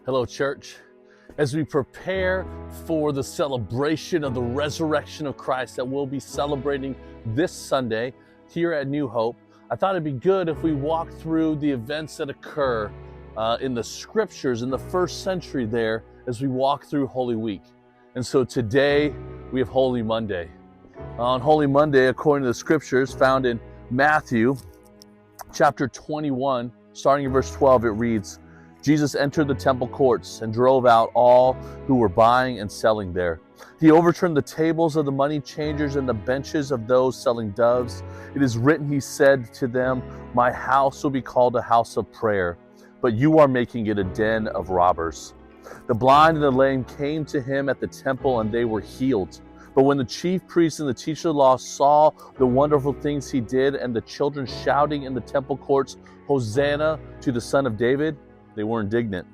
Hello, church. As we prepare for the celebration of the resurrection of Christ that we'll be celebrating this Sunday here at New Hope, I thought it'd be good if we walk through the events that occur in the scriptures in the first century there as we walk through Holy Week. And so today we have Holy Monday. On Holy Monday, according to the scriptures found in Matthew chapter 21, starting in verse 12, it reads, Jesus entered the temple courts and drove out all who were buying and selling there. He overturned the tables of the money changers and the benches of those selling doves. It is written, he said to them, my house will be called a house of prayer, but you are making it a den of robbers. The blind and the lame came to him at the temple and they were healed. But when the chief priests and the teachers of the law saw the wonderful things he did and the children shouting in the temple courts, Hosanna to the Son of David, they were indignant.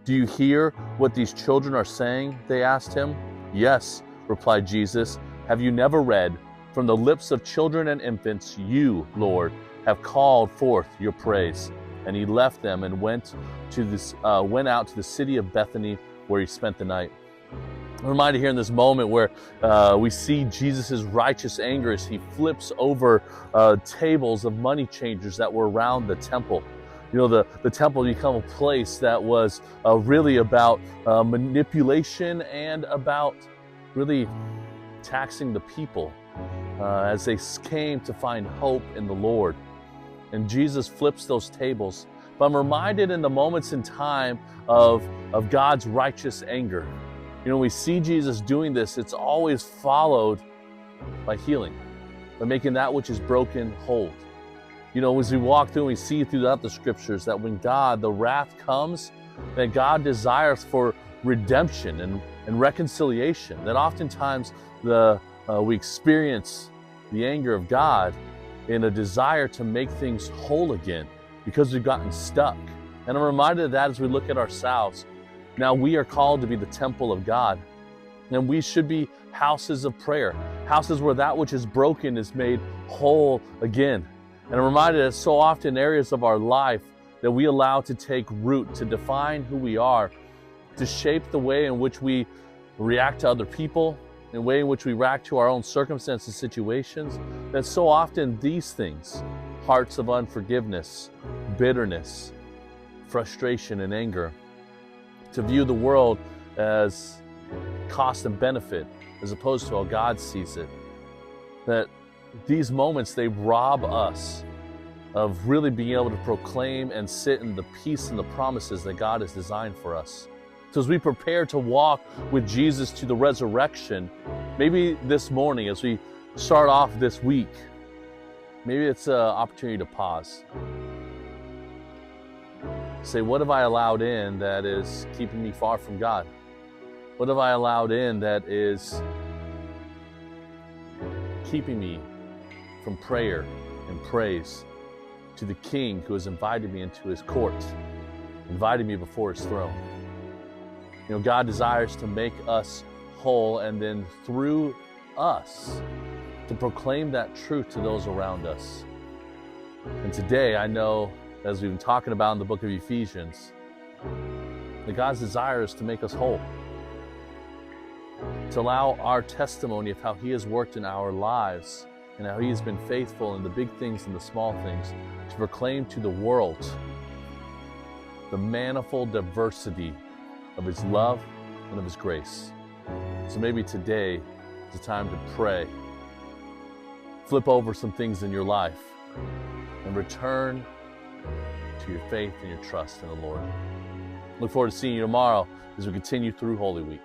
Do you hear what these children are saying? They asked him. Yes, replied Jesus. Have you never read, from the lips of children and infants, you, Lord, have called forth your praise. And he left them and went out to the city of Bethany, where he spent the night. I'm reminded here in this moment where we see Jesus' righteous anger as he flips over tables of money changers that were around the temple. You know, the temple became a place that was really about manipulation and about really taxing the people as they came to find hope in the Lord. And Jesus flips those tables. But I'm reminded in the moments in time of God's righteous anger. You know, we see Jesus doing this, it's always followed by healing, by making that which is broken whole. You know, as we walk through and we see throughout the scriptures that when the wrath comes, that God desires for redemption and reconciliation. That oftentimes we experience the anger of God in a desire to make things whole again because we've gotten stuck. And I'm reminded of that as we look at ourselves. Now we are called to be the temple of God. And we should be houses of prayer, houses where that which is broken is made whole again. And I'm reminded that so often areas of our life that we allow to take root, to define who we are, to shape the way in which we react to other people, the way in which we react to our own circumstances, situations, that so often these things, hearts of unforgiveness, bitterness, frustration, and anger, to view the world as cost and benefit as opposed to how God sees it, that these moments, they rob us of really being able to proclaim and sit in the peace and the promises that God has designed for us. So as we prepare to walk with Jesus to the resurrection, maybe this morning as we start off this week, maybe it's an opportunity to pause. Say, what have I allowed in that is keeping me far from God? What have I allowed in that is keeping me from prayer and praise to the King who has invited me into his court, invited me before his throne? You know, God desires to make us whole and then through us to proclaim that truth to those around us. And today I know, as we've been talking about in the book of Ephesians, that God's desire is to make us whole, to allow our testimony of how he has worked in our lives and how he has been faithful in the big things and the small things, to proclaim to the world the manifold diversity of his love and of his grace. So maybe today is a time to pray, flip over some things in your life, and return to your faith and your trust in the Lord. Look forward to seeing you tomorrow as we continue through Holy Week.